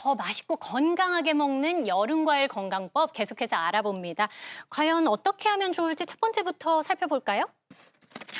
더 맛있고 건강하게 먹는 여름 과일 건강법 계속해서 알아봅니다. 과연 어떻게 하면 좋을지 첫 번째부터 살펴볼까요?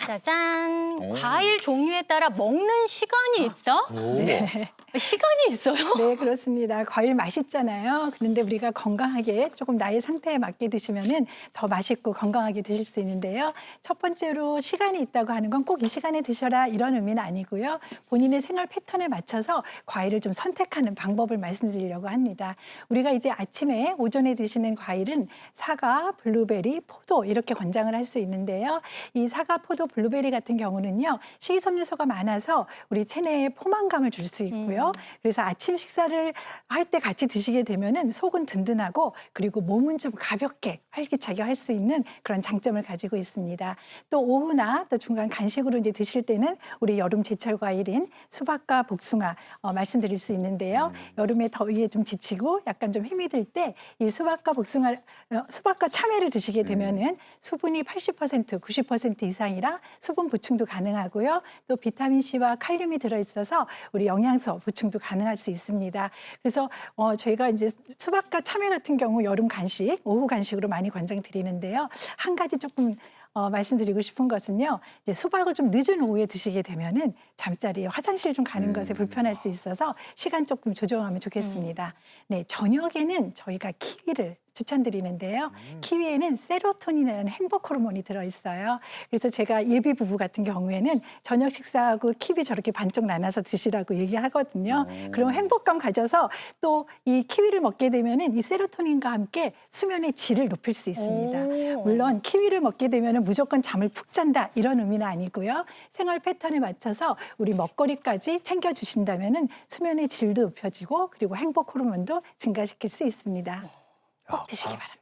짜잔! 오. 과일 종류에 따라 먹는 시간이 있다? 네. 시간이 있어요? 네, 그렇습니다. 과일 맛있잖아요. 그런데 우리가 건강하게 조금 나의 상태에 맞게 드시면은 더 맛있고 건강하게 드실 수 있는데요. 첫 번째로 시간이 있다고 하는 건 꼭 이 시간에 드셔라 이런 의미는 아니고요. 본인의 생활 패턴에 맞춰서 과일을 좀 선택하는 방법을 말씀드리려고 합니다. 우리가 이제 아침에 오전에 드시는 과일은 사과, 블루베리, 포도 이렇게 권장을 할 수 있는데요. 이 사과, 포도, 블루베리 같은 경우는요. 식이섬유소가 많아서 우리 체내에 포만감을 줄 수 있고요. 그래서 아침 식사를 할 때 같이 드시게 되면은 속은 든든하고 그리고 몸은 좀 가볍게 활기차게 할 수 있는 그런 장점을 가지고 있습니다. 또 오후나 또 중간 간식으로 이제 드실 때는 우리 여름 제철 과일인 수박과 복숭아 말씀드릴 수 있는데요. 여름에 더위에 좀 지치고 약간 좀 힘이 들 때 이 수박과 복숭아, 수박과 참외를 드시게 되면은 수분이 80%, 90% 이상이라 수분 보충도 가능하고요. 또 비타민 C와 칼륨이 들어있어서 우리 영양소 보충도 가능할 수 있습니다. 그래서 저희가 이제 수박과 참외 같은 경우 여름 간식, 오후 간식으로 많이 권장드리는데요. 한 가지 조금 말씀드리고 싶은 것은요. 이제 수박을 좀 늦은 오후에 드시게 되면은 잠자리에 화장실 좀 가는 것에 불편할 수 있어서 시간 조금 조정하면 좋겠습니다. 네, 저녁에는 저희가 키위를 추천드리는데요. 키위에는 세로토닌이라는 행복 호르몬이 들어있어요. 그래서 제가 예비 부부 같은 경우에는 저녁 식사하고 키위 저렇게 반쪽 나눠서 드시라고 얘기하거든요. 그럼 행복감 가져서 또 이 키위를 먹게 되면은 이 세로토닌과 함께 수면의 질을 높일 수 있습니다. 물론 키위를 먹게 되면은 무조건 잠을 푹 잔다 이런 의미는 아니고요. 생활 패턴에 맞춰서 우리 먹거리까지 챙겨 주신다면은 수면의 질도 높여지고 그리고 행복 호르몬도 증가시킬 수 있습니다. 꼭 드시기 바랍니다.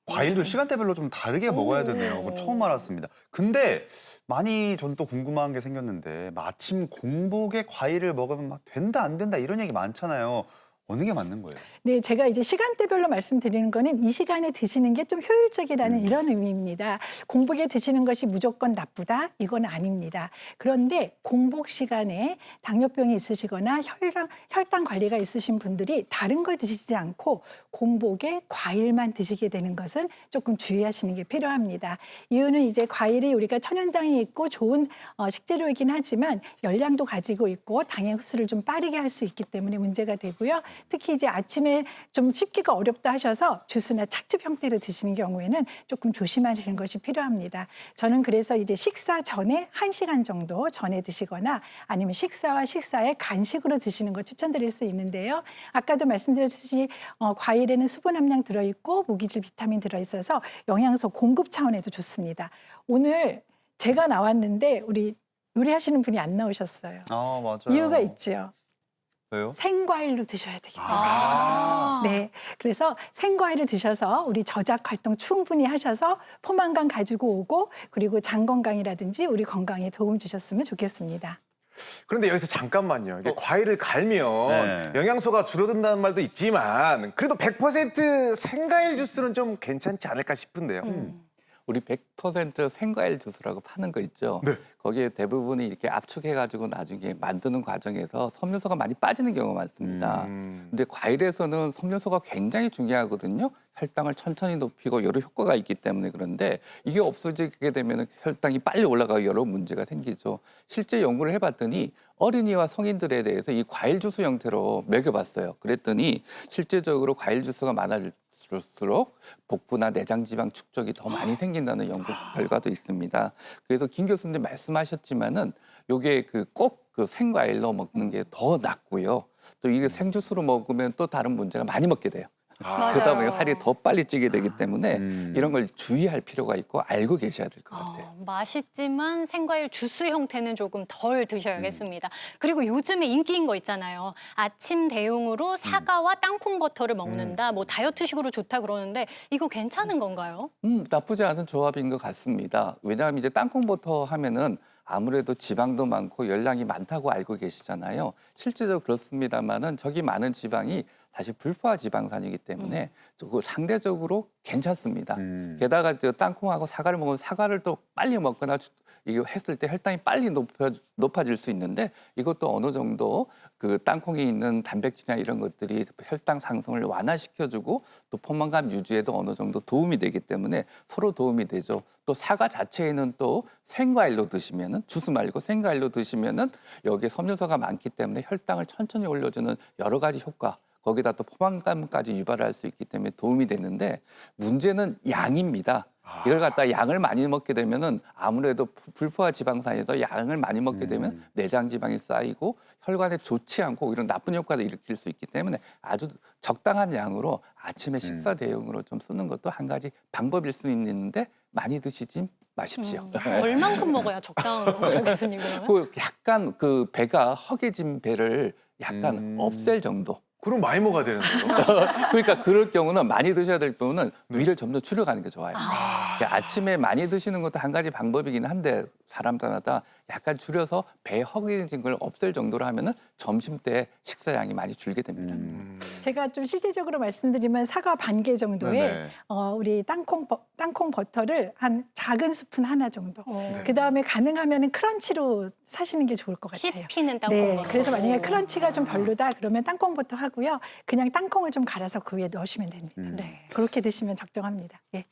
과일도 시간대별로 좀 다르게 먹어야 되네요. 그거 처음 알았습니다. 근데 많이 전 또 궁금한 게 생겼는데 아침 공복에 과일을 먹으면 막 된다 안 된다 이런 얘기 많잖아요. 어느 게 맞는 거예요? 네, 제가 이제 시간대별로 말씀드리는 거는 이 시간에 드시는 게 좀 효율적이라는 이런 의미입니다. 공복에 드시는 것이 무조건 나쁘다? 이건 아닙니다. 그런데 공복 시간에 당뇨병이 있으시거나 혈당 관리가 있으신 분들이 다른 걸 드시지 않고 공복에 과일만 드시게 되는 것은 조금 주의하시는 게 필요합니다. 이유는 이제 과일이 우리가 천연당이 있고 좋은 식재료이긴 하지만 열량도 가지고 있고 당의 흡수를 좀 빠르게 할 수 있기 때문에 문제가 되고요. 특히 이제 아침에 좀 씹기가 어렵다 하셔서 주스나 착즙 형태로 드시는 경우에는 조금 조심하시는 것이 필요합니다. 저는 그래서 이제 식사 전에 1시간 정도 전에 드시거나 아니면 식사와 식사에 간식으로 드시는 거 추천드릴 수 있는데요. 아까도 말씀드렸듯이 과일에는 수분 함량 들어있고 무기질 비타민 들어있어서 영양소 공급 차원에도 좋습니다. 오늘 제가 나왔는데 우리 요리하시는 분이 안 나오셨어요. 아, 맞아요. 이유가 있죠. 왜요? 생과일로 드셔야 되기 때문에. 아. 네, 그래서 생과일을 드셔서 우리 저작 활동 충분히 하셔서 포만감 가지고 오고 그리고 장 건강이라든지 우리 건강에 도움 주셨으면 좋겠습니다. 그런데 여기서 잠깐만요. 이게 과일을 갈면 네. 영양소가 줄어든다는 말도 있지만 그래도 100% 생과일 주스는 좀 괜찮지 않을까 싶은데요. 우리 100% 생과일 주스라고 파는 거 있죠. 네. 거기에 대부분이 이렇게 압축해가지고 나중에 만드는 과정에서 섬유소가 많이 빠지는 경우가 많습니다. 근데 과일에서는 섬유소가 굉장히 중요하거든요. 혈당을 천천히 높이고 여러 효과가 있기 때문에 그런데 이게 없어지게 되면 혈당이 빨리 올라가고 여러 문제가 생기죠. 실제 연구를 해봤더니 어린이와 성인들에 대해서 이 과일 주스 형태로 먹여봤어요. 그랬더니 실제적으로 과일 주스가 많아질수록 복부나 내장 지방 축적이 더 많이 생긴다는 연구 결과도 있습니다. 그래서 김 교수님 말씀하셨지만은 요게 꼭 생과일로 먹는 게 더 낫고요. 또 이게 생주스로 먹으면 또 다른 문제가 많이 먹게 돼요. 맞아요. 그러다 보면 살이 더 빨리 찌게 되기 때문에 이런 걸 주의할 필요가 있고 알고 계셔야 될 것 같아요. 맛있지만 생과일 주스 형태는 조금 덜 드셔야겠습니다. 그리고 요즘에 인기인 거 있잖아요. 아침 대용으로 사과와 땅콩 버터를 먹는다. 뭐 다이어트식으로 좋다 그러는데 이거 괜찮은 건가요? 나쁘지 않은 조합인 것 같습니다. 왜냐하면 이제 땅콩버터 하면은 아무래도 지방도 많고 열량이 많다고 알고 계시잖아요. 실제적으로 그렇습니다만은 저기 많은 지방이 사실 불포화 지방산이기 때문에 그 상대적으로 괜찮습니다. 음. 게다가 저 땅콩하고 사과를 먹으면 사과를 또 빨리 먹거나 이거 했을 때 혈당이 빨리 높아질 수 있는데 이것도 어느 정도 그 땅콩에 있는 단백질이나 이런 것들이 혈당 상승을 완화시켜주고 또 포만감 유지에도 어느 정도 도움이 되기 때문에 서로 도움이 되죠. 또 사과 자체에는 또 생과일로 드시면은 주스 말고 생과일로 드시면은 여기에 섬유소가 많기 때문에 혈당을 천천히 올려주는 여러 가지 효과. 거기다 또 포만감까지 유발할 수 있기 때문에 도움이 되는데 문제는 양입니다. 이걸 갖다 양을 많이 먹게 되면은 아무래도 불포화 지방산에서 양을 많이 먹게 되면 내장 지방이 쌓이고 혈관에 좋지 않고 이런 나쁜 효과를 일으킬 수 있기 때문에 아주 적당한 양으로 아침에 식사 대용으로 좀 쓰는 것도 한 가지 방법일 수 있는데 많이 드시지 마십시오. 얼만큼 먹어야 적당한 건가요, 교수님 그러면? 그 약간 그 배가 허기진 배를 약간 없앨 정도. 그럼 많이 먹어야 되는데요. 그러니까 그럴 경우는 많이 드셔야 될 경우는 위를 점점 줄여가는 게 좋아요. 그러니까 아침에 많이 드시는 것도 한 가지 방법이긴 한데 사람마다 약간 줄여서 배 허기진 걸 없앨 정도로 하면은 점심 때 식사량이 많이 줄게 됩니다. 제가 좀 실질적으로 말씀드리면 사과 반 개 정도에 네네. 우리 땅콩 버터를 한 작은 스푼 하나 정도. 네. 그 다음에 가능하면 크런치로 사시는 게 좋을 것 같아요. 씹히는 땅콩. 네, 버터. 그래서 만약에 크런치가 좀 별로다 그러면 땅콩 버터 하고요. 그냥 땅콩을 좀 갈아서 그 위에 넣으시면 됩니다. 네. 그렇게 드시면 적정합니다. 예.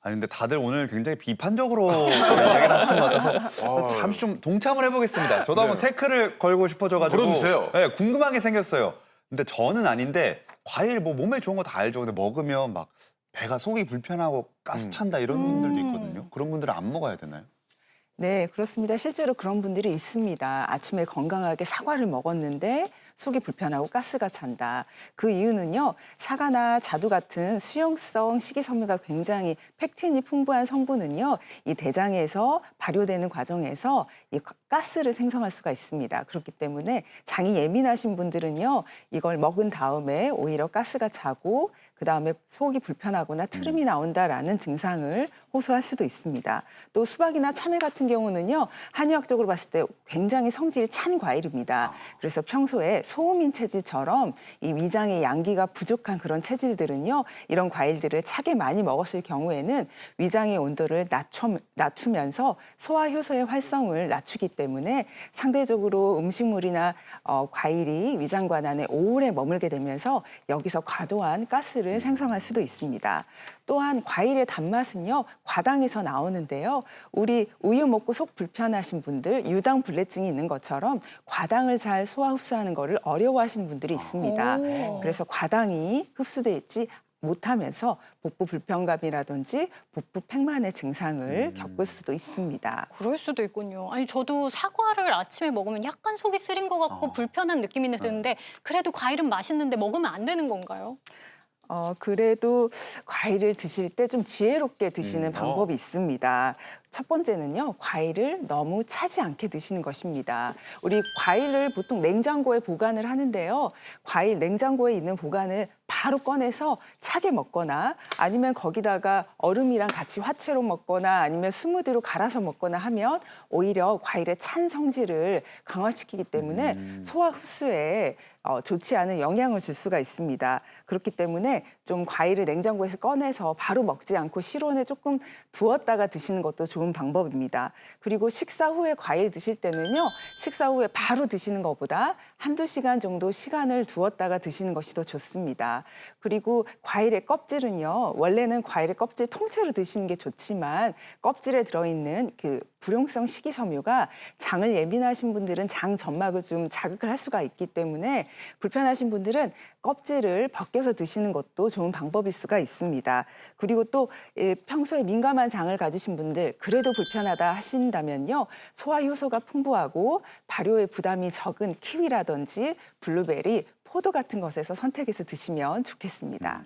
아니 근데 다들 오늘 굉장히 비판적으로 이야기를 하시는 것 같아서 잠시 좀 동참을 해보겠습니다. 저도 한번 태클을 걸고 싶어져가지고 걸어주세요. 네, 궁금한 게 생겼어요. 근데 저는 아닌데 과일 뭐 몸에 좋은 거 다 알죠. 근데 먹으면 막 배가 속이 불편하고 가스 찬다 이런 분들도 있거든요. 그런 분들은 안 먹어야 되나요? 네, 그렇습니다. 실제로 그런 분들이 있습니다. 아침에 건강하게 사과를 먹었는데 속이 불편하고 가스가 찬다. 그 이유는요, 사과나 자두 같은 수용성 식이섬유가 굉장히 팩틴이 풍부한 성분은요, 이 대장에서 발효되는 과정에서 이 가스를 생성할 수가 있습니다. 그렇기 때문에 장이 예민하신 분들은요, 이걸 먹은 다음에 오히려 가스가 차고 그 다음에 속이 불편하거나 트름이 나온다라는 증상을 호소할 수도 있습니다. 또 수박이나 참외 같은 경우는요, 한의학적으로 봤을 때 굉장히 성질이 찬 과일입니다. 그래서 평소에 소음인 체질처럼 이 위장의 양기가 부족한 그런 체질들은요, 이런 과일들을 차게 많이 먹었을 경우에는 위장의 온도를 낮추면서 소화 효소의 활성을 낮추기 때문에 상대적으로 음식물이나 과일이 위장관 안에 오래 머물게 되면서 여기서 과도한 가스를 생성할 수도 있습니다. 또한 과일의 단맛은요, 과당에서 나오는데요. 우리 우유 먹고 속 불편하신 분들, 유당 불내증이 있는 것처럼 과당을 잘 소화 흡수하는 거를 어려워하시는 분들이 있습니다. 그래서 과당이 흡수돼 있지 못하면서 복부 불편감이라든지 복부 팽만의 증상을 겪을 수도 있습니다. 그럴 수도 있군요. 아니 저도 사과를 아침에 먹으면 약간 속이 쓰린 것 같고 불편한 느낌이 드는데 그래도 과일은 맛있는데 먹으면 안 되는 건가요? 그래도 과일을 드실 때 좀 지혜롭게 드시는 방법이 있습니다. 첫 번째는요, 과일을 너무 차지 않게 드시는 것입니다. 우리 과일을 보통 냉장고에 보관을 하는데요. 과일 냉장고에 있는 보관을 바로 꺼내서 차게 먹거나 아니면 거기다가 얼음이랑 같이 화채로 먹거나 아니면 스무디로 갈아서 먹거나 하면 오히려 과일의 찬 성질을 강화시키기 때문에 소화 흡수에 좋지 않은 영향을 줄 수가 있습니다. 그렇기 때문에 좀 과일을 냉장고에서 꺼내서 바로 먹지 않고 실온에 조금 두었다가 드시는 것도 좋은 방법입니다. 그리고 식사 후에 과일 드실 때는요, 식사 후에 바로 드시는 것보다 한두 시간 정도 시간을 두었다가 드시는 것이 더 좋습니다. 그리고 과일의 껍질은요, 원래는 과일의 껍질 통째로 드시는 게 좋지만 껍질에 들어있는 그 불용성 식이섬유가 장을 예민하신 분들은 장 점막을 좀 자극을 할 수가 있기 때문에 불편하신 분들은 껍질을 벗겨서 드시는 것도 좋은 방법일 수가 있습니다. 그리고 또 평소에 민감한 장을 가지신 분들 그래도 불편하다 하신다면요, 소화 효소가 풍부하고 발효의 부담이 적은 키위라든지 블루베리, 포도 같은 것에서 선택해서 드시면 좋겠습니다.